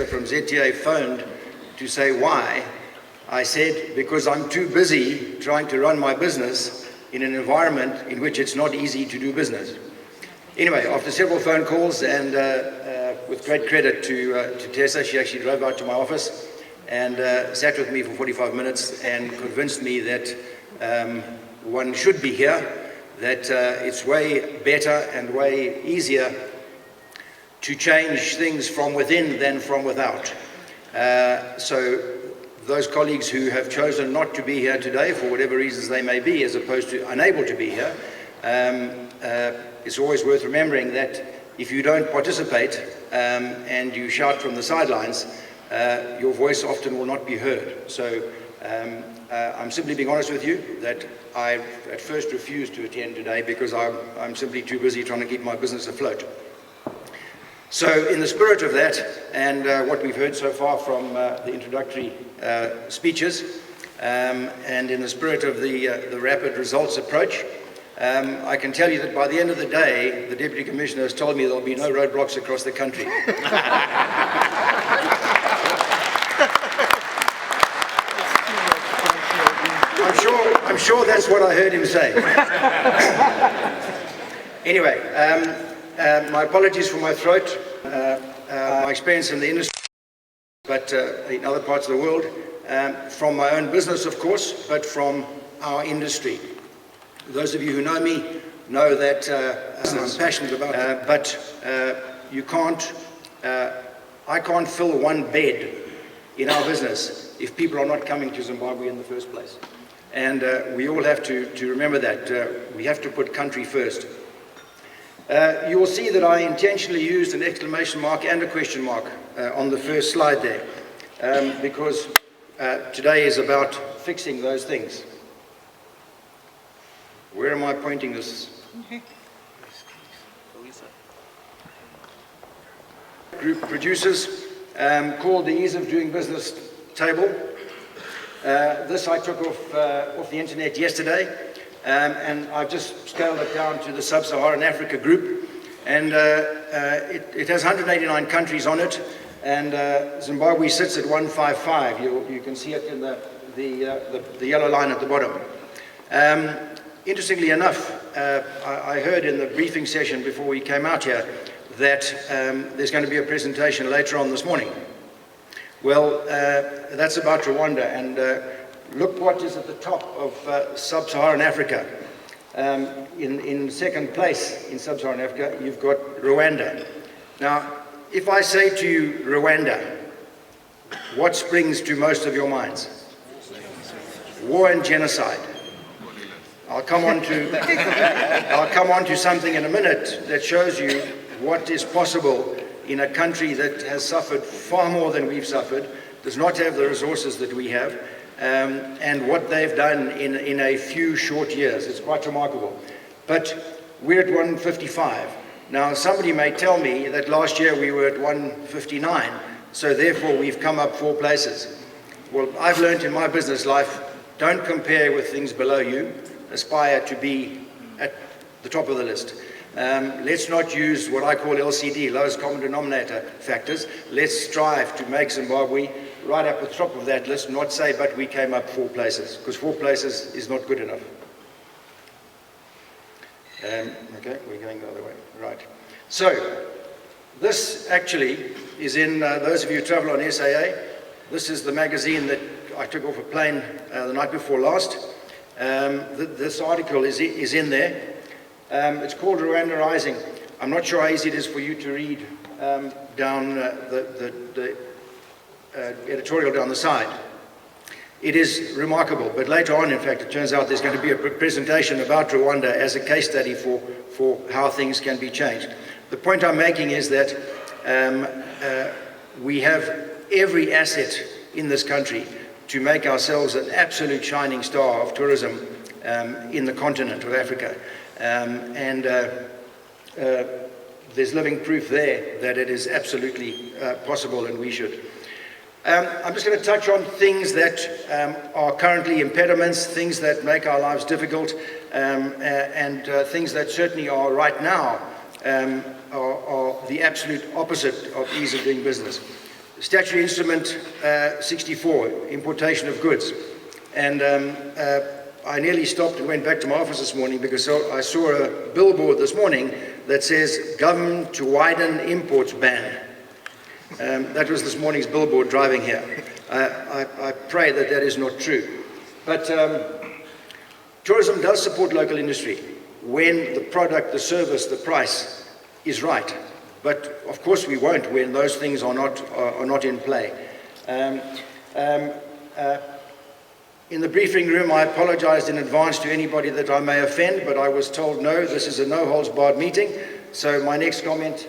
from ZTA phoned to say why, I said, because I'm too busy trying to run my business in an environment in which it's not easy to do business. Anyway, after several phone calls and with great credit to Tessa, she actually drove out to my office and sat with me for 45 minutes and convinced me that one should be here, that it's way better and way easier to change things from within than from without. So those colleagues who have chosen not to be here today for whatever reasons they may be, as opposed to unable to be here, it's always worth remembering that if you don't participate and you shout from the sidelines, your voice often will not be heard. So I'm simply being honest with you that I at first refused to attend today because I'm simply too busy trying to keep my business afloat. So in the spirit of that and what we've heard so far from the introductory speeches and in the spirit of the rapid results approach, I can tell you that by the end of the day, the Deputy Commissioner has told me there'll be no roadblocks across the country. I'm sure that's what I heard him say. Anyway, my apologies for my throat, my experience in the industry, but in other parts of the world, from my own business, of course, but from our industry. Those of you who know me know that I'm passionate about it, but you can't, I can't fill one bed in our business if people are not coming to Zimbabwe in the first place. And we all have to remember that. We have to put country first. You will see that I intentionally used an exclamation mark and a question mark on the first slide there, because today is about fixing those things. Where am I pointing this? Group producers called the Ease of Doing Business table. This I took off the internet yesterday, and I've just scaled it down to the Sub-Saharan Africa group, and it has 189 countries on it, and Zimbabwe sits at 155. You can see it in the yellow line at the bottom. Interestingly enough, I heard in the briefing session before we came out here that there's going to be a presentation later on this morning. Well, that's about Rwanda, and look what is at the top of Sub-Saharan Africa. In second place in Sub-Saharan Africa, you've got Rwanda. Now, if I say to you Rwanda, what springs to most of your minds? War and genocide. I'll come on to something in a minute that shows you what is possible in a country that has suffered far more than we've suffered, does not have the resources that we have, and what they've done in a few short years. It's quite remarkable. But we're at 155. Now, somebody may tell me that last year we were at 159, so therefore we've come up 4 places. Well, I've learned in my business life, don't compare with things below you. Aspire to be at the top of the list. Let's not use what I call LCD, lowest common denominator factors. Let's strive to make Zimbabwe right up at the top of that list, not say, but we came up 4 places, because 4 places is not good enough. Okay, we're going the other way, right. So, this actually is in, those of you who travel on SAA, this is the magazine that I took off a plane the night before last. This article is in there. It's called Rwanda Rising. I'm not sure how easy it is for you to read down the editorial down the side. It is remarkable, but later on, in fact, it turns out there's going to be a presentation about Rwanda as a case study for how things can be changed. The point I'm making is that we have every asset in this country to make ourselves an absolute shining star of tourism in the continent of Africa. There's living proof there that it is absolutely possible, and we should. I'm just going to touch on things that are currently impediments, things that make our lives difficult, and things that certainly are right now are the absolute opposite of ease of doing business. Statutory Instrument 64, importation of goods. And I nearly stopped and went back to my office this morning because I saw a billboard this morning that says, government to widen imports ban. That was this morning's billboard driving here. I pray that that is not true. But tourism does support local industry when the product, the service, the price is right. But of course we won't when those things are not in play. In the briefing room, I apologized in advance to anybody that I may offend, but I was told, no, this is a no-holds-barred meeting. So my next comment,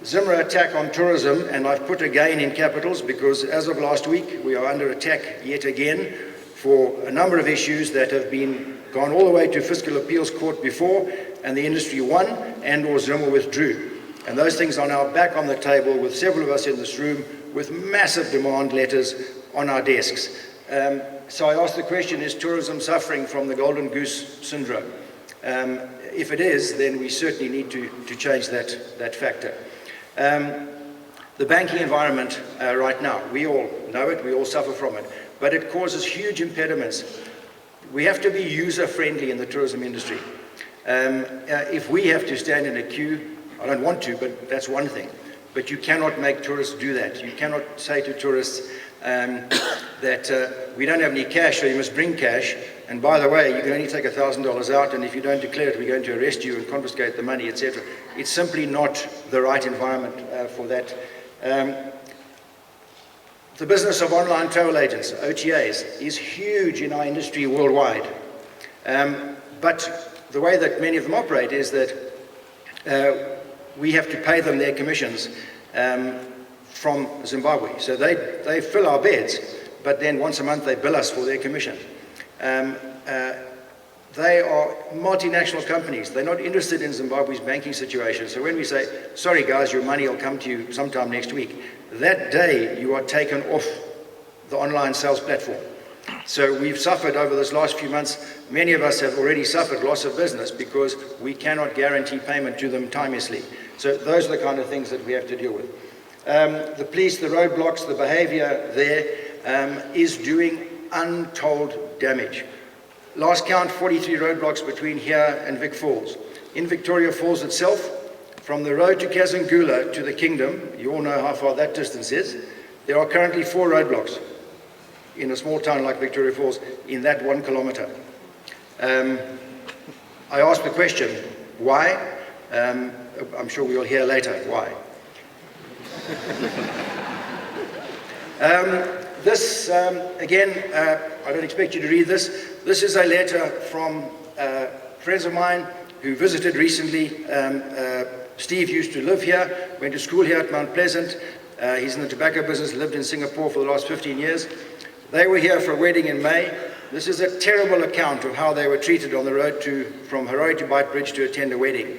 Zimmer attack on tourism, and I've put again in capitals because as of last week, we are under attack yet again for a number of issues that have gone all the way to fiscal appeals court before, and the industry won and or Zimmer withdrew. And those things are now back on the table with several of us in this room with massive demand letters on our desks. So I ask the question, is tourism suffering from the golden goose syndrome? If it is, then we certainly need to change that factor. The banking environment right now, we all know it, we all suffer from it, but it causes huge impediments. We have to be user-friendly in the tourism industry. If we have to stand in a queue, I don't want to, but that's one thing. But you cannot make tourists do that. You cannot say to tourists that we don't have any cash, so you must bring cash. And by the way, you can only take $1,000 out, and if you don't declare it, we're going to arrest you and confiscate the money, etc. It's simply not the right environment for that. The business of online travel agents, OTAs, is huge in our industry worldwide. But the way that many of them operate is that we have to pay them their commissions from Zimbabwe. So they fill our beds, but then once a month they bill us for their commission. They are multinational companies. They're not interested in Zimbabwe's banking situation. So when we say, sorry guys, your money will come to you sometime next week, that day you are taken off the online sales platform. So we've suffered over this last few months, many of us have already suffered loss of business because we cannot guarantee payment to them timelessly. So those are the kind of things that we have to deal with. The police, the roadblocks, the behavior there is doing untold damage. Last count, 43 roadblocks between here and Vic Falls. In Victoria Falls itself, from the road to Kazangula to the Kingdom, you all know how far that distance is, there are currently 4 roadblocks in a small town like Victoria Falls in that 1 kilometer. I asked the question, why? I'm sure we'll hear later why. This, again, I don't expect you to read this. This is a letter from friends of mine who visited recently. Steve used to live here, went to school here at Mount Pleasant. He's in the tobacco business, lived in Singapore for the last 15 years. They were here for a wedding in May. This is a terrible account of how they were treated on the road from Harare to Beitbridge to attend a wedding.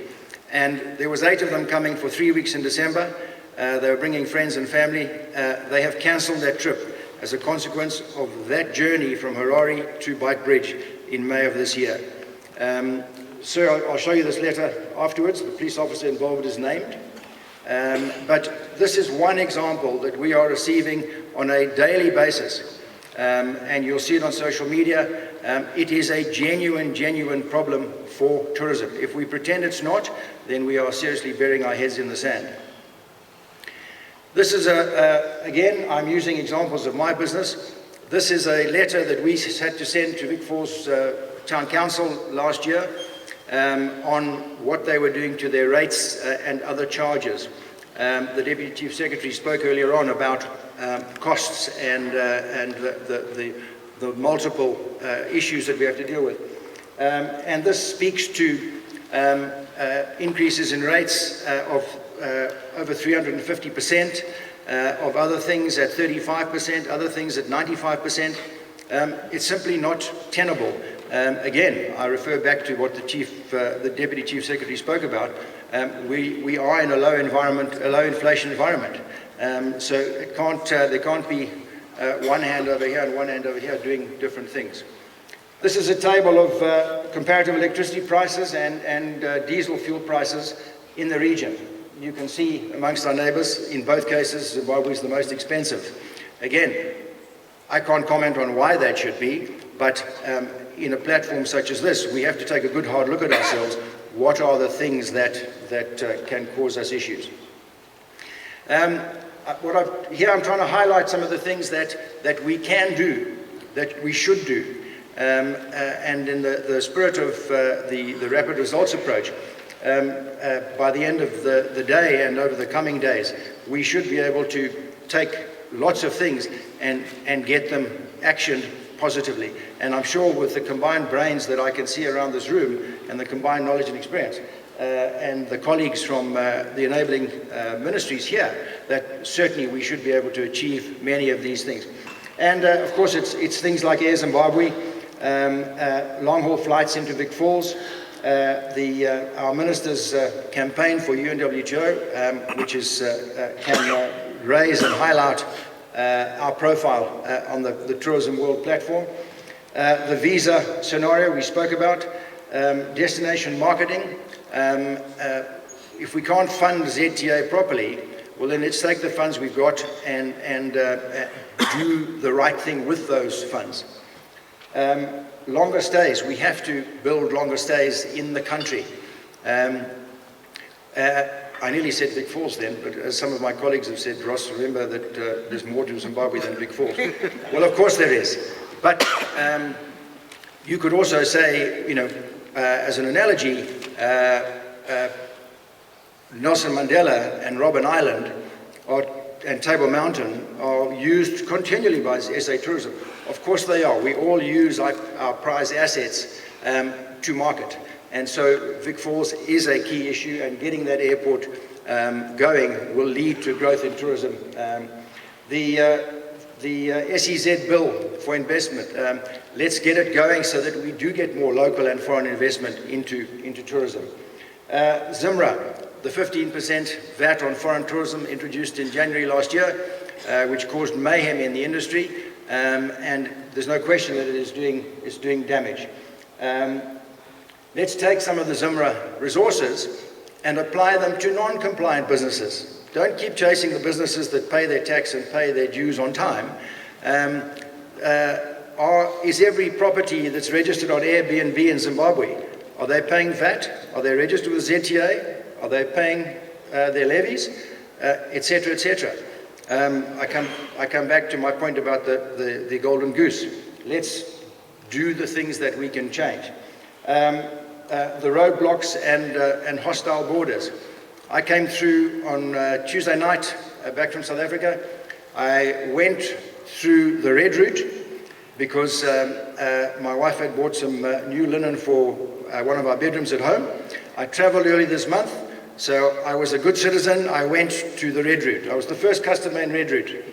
And there was 8 of them coming for 3 weeks in December. They were bringing friends and family. They have cancelled that trip as a consequence of that journey from Harare to Beitbridge in May of this year. Sir, I'll show you this letter afterwards. The police officer involved is named. But this is one example that we are receiving on a daily basis. And you'll see it on social media. It is a genuine problem for tourism. If we pretend it's not, then we are seriously burying our heads in the sand. This is again, I'm using examples of my business. This is a letter that we had to send to Vic Falls Town Council last year on what they were doing to their rates and other charges. The Deputy Chief Secretary spoke earlier on about costs and the multiple issues that we have to deal with. And this speaks to increases in rates of over 350%, of other things at 35%, other things at 95%. It's simply not tenable. Again, I refer back to what the Deputy Chief Secretary spoke about. We are in a low inflation environment. So there can't be one hand over here and one hand over here doing different things. This is a table of comparative electricity prices and diesel fuel prices in the region. you can see amongst our neighbors, in both cases, Zimbabwe is the most expensive. Again, I can't comment on why that should be, but in a platform such as this, we have to take a good hard look at ourselves. What are the things that can cause us issues? Here I'm trying to highlight some of the things that we can do, that we should do. And in the spirit of the rapid results approach, by the end of the day and over the coming days, we should be able to take lots of things and get them actioned positively. And I'm sure with the combined brains that I can see around this room and the combined knowledge and experience, and the colleagues from the enabling ministries here, that certainly we should be able to achieve many of these things. And of course, it's things like Air Zimbabwe, long-haul flights into Vic Falls, our minister's campaign for UNWTO, which can raise and highlight our profile on the tourism world platform, the visa scenario we spoke about, destination marketing. If we can't fund ZTA properly, well then let's take the funds we've got and do the right thing with those funds. Longer stays, we have to build longer stays in the country. I nearly said Vic Falls then, but as some of my colleagues have said, Ross, remember that there's more to Zimbabwe than Vic Falls. Well, of course there is. But you could also say, you know, as an analogy, Nelson Mandela and Robben Island and Table Mountain are used continually by SA Tourism. Of course they are. We all use our prize assets to market. And so Vic Falls is a key issue, and getting that airport going will lead to growth in tourism. The SEZ bill for investment, let's get it going so that we do get more local and foreign investment into tourism. ZIMRA, the 15% VAT on foreign tourism introduced in January last year, which caused mayhem in the industry, and there's no question that it is doing damage. Let's take some of the ZIMRA resources and apply them to non-compliant businesses. Don't keep chasing the businesses that pay their tax and pay their dues on time. Is every property that's registered on Airbnb in Zimbabwe, are they paying VAT? Are they registered with ZTA? Are they paying their levies? Et cetera, et cetera. I come back to my point about the golden goose. Let's do the things that we can change. The roadblocks and hostile borders. I came through on Tuesday night back from South Africa. I went through the red route because my wife had bought some new linen for one of our bedrooms at home. I traveled early this month, so I was a good citizen. I went to the red route. I was the first customer in red route.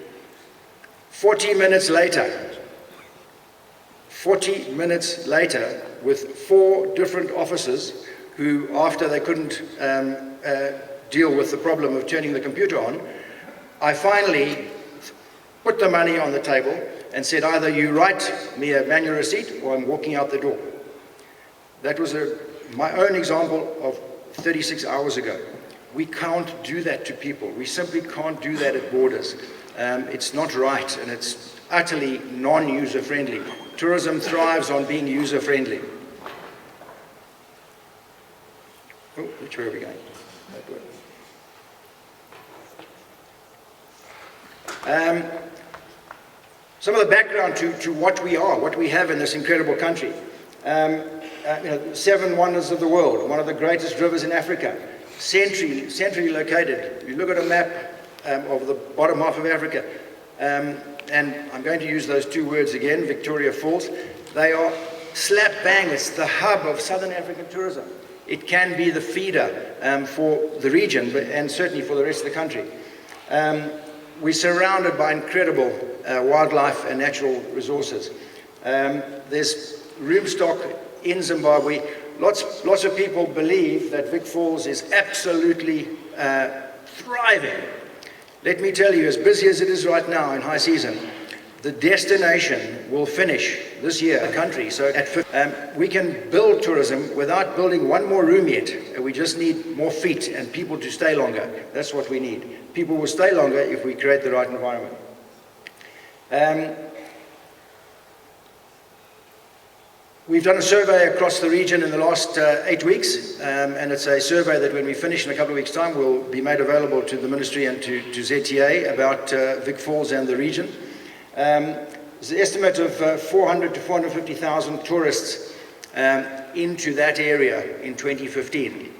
40 minutes later, with 4 different officers who, after they couldn't deal with the problem of turning the computer on, I finally put the money on the table and said, either you write me a manual receipt or I'm walking out the door. That was my own example of 36 hours ago. We can't do that to people. We simply can't do that at borders. It's not right, and it's utterly non-user friendly. Tourism thrives on being user friendly. Oh, which way are we going? Some of the background to what we are, what we have in this incredible country. 7 wonders of the world, one of the greatest rivers in Africa, centrally located. You look at a map of the bottom half of Africa, and I'm going to use those 2 words again, Victoria Falls. They are slap bang, it's the hub of Southern African tourism. It can be the feeder for the region, and certainly for the rest of the country. We're surrounded by incredible wildlife and natural resources. There's room stock in Zimbabwe. Lots of people believe that Vic Falls is absolutely thriving. Let me tell you, as busy as it is right now in high season, The destination will finish this year, the country. So we can build tourism without building one more room yet. We just need more feet and people to stay longer. That's what we need. People will stay longer if we create the right environment. We've done a survey across the region in the last 8 weeks, and it's a survey that when we finish in a couple of weeks' time will be made available to the Ministry and to ZTA about Vic Falls and the region. There's an estimate of 400 to 450,000 tourists into that area in 2015.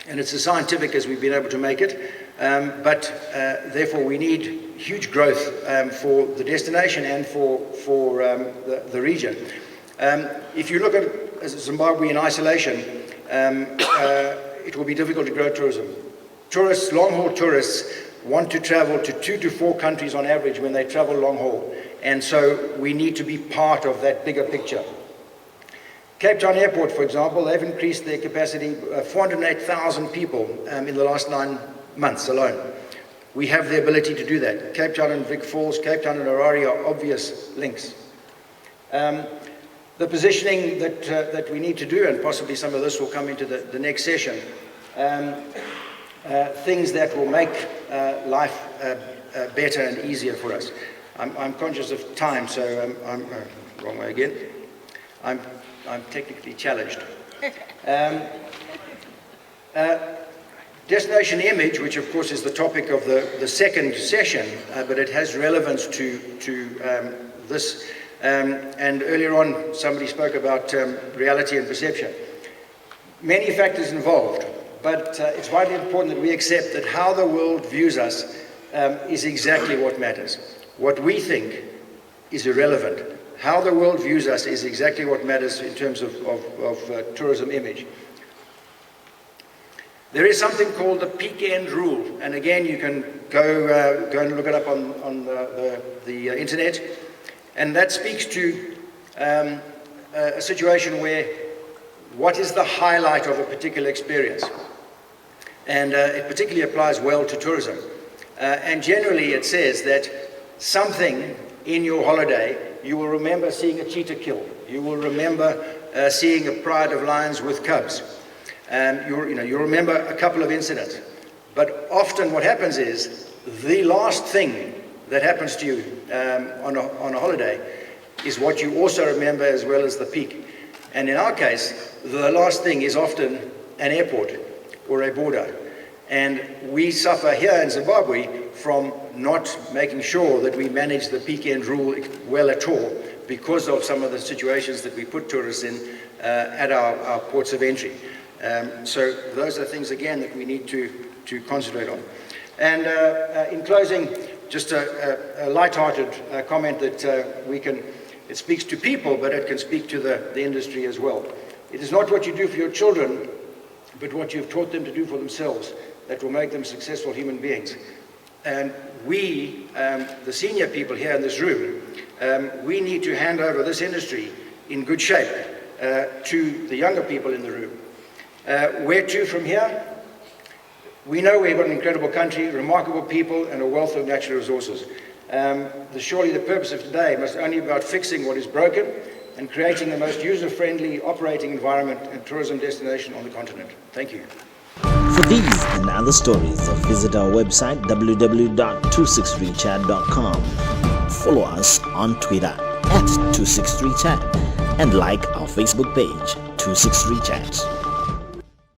And it's as scientific as we've been able to make it, but therefore we need huge growth for the destination and for the region. If you look at Zimbabwe in isolation, it will be difficult to grow tourism. Tourists, long-haul tourists, want to travel to 2 to 4 countries on average when they travel long haul. And so we need to be part of that bigger picture. Cape Town Airport, for example, they've increased their capacity 408,000 people in the last 9 months alone. We have the ability to do that. Cape Town and Vic Falls, Cape Town and Harare are obvious links. The positioning that we need to do, and possibly some of this will come into the next session, things that will make life better and easier for us. I'm conscious of time, so I'm wrong way again. I'm technically challenged. Destination image, which of course is the topic of the second session, but it has relevance to this. And earlier on, somebody spoke about reality and perception. Many factors involved. But it's vitally important that we accept that how the world views us is exactly what matters. What we think is irrelevant. How the world views us is exactly what matters in terms of tourism image. There is something called the peak end rule, and again you can go and look it up on the internet, and that speaks to a situation where what is the highlight of a particular experience. And it particularly applies well to tourism. And generally it says that something in your holiday, you will remember seeing a cheetah kill. You will remember seeing a pride of lions with cubs. You'll remember a couple of incidents. But often what happens is the last thing that happens to you on a holiday is what you also remember as well as the peak. And in our case, the last thing is often an airport or a border. And we suffer here in Zimbabwe from not making sure that we manage the peak end rule well at all because of some of the situations that we put tourists in at our ports of entry. So those are things, again, that we need to concentrate on. And in closing, just a light-hearted comment that it speaks to people, but it can speak to the industry as well. It is not what you do for your children, but what you've taught them to do for themselves that will make them successful human beings. And we, the senior people here in this room, we need to hand over this industry in good shape to the younger people in the room. Where to from here? We know we've got an incredible country, remarkable people, and a wealth of natural resources. Surely the purpose of today must only be about fixing what is broken and creating the most user-friendly operating environment and tourism destination on the continent. Thank you. For these and other stories, visit our website www.263chat.com. Follow us on Twitter @263chat and like our Facebook page 263chat.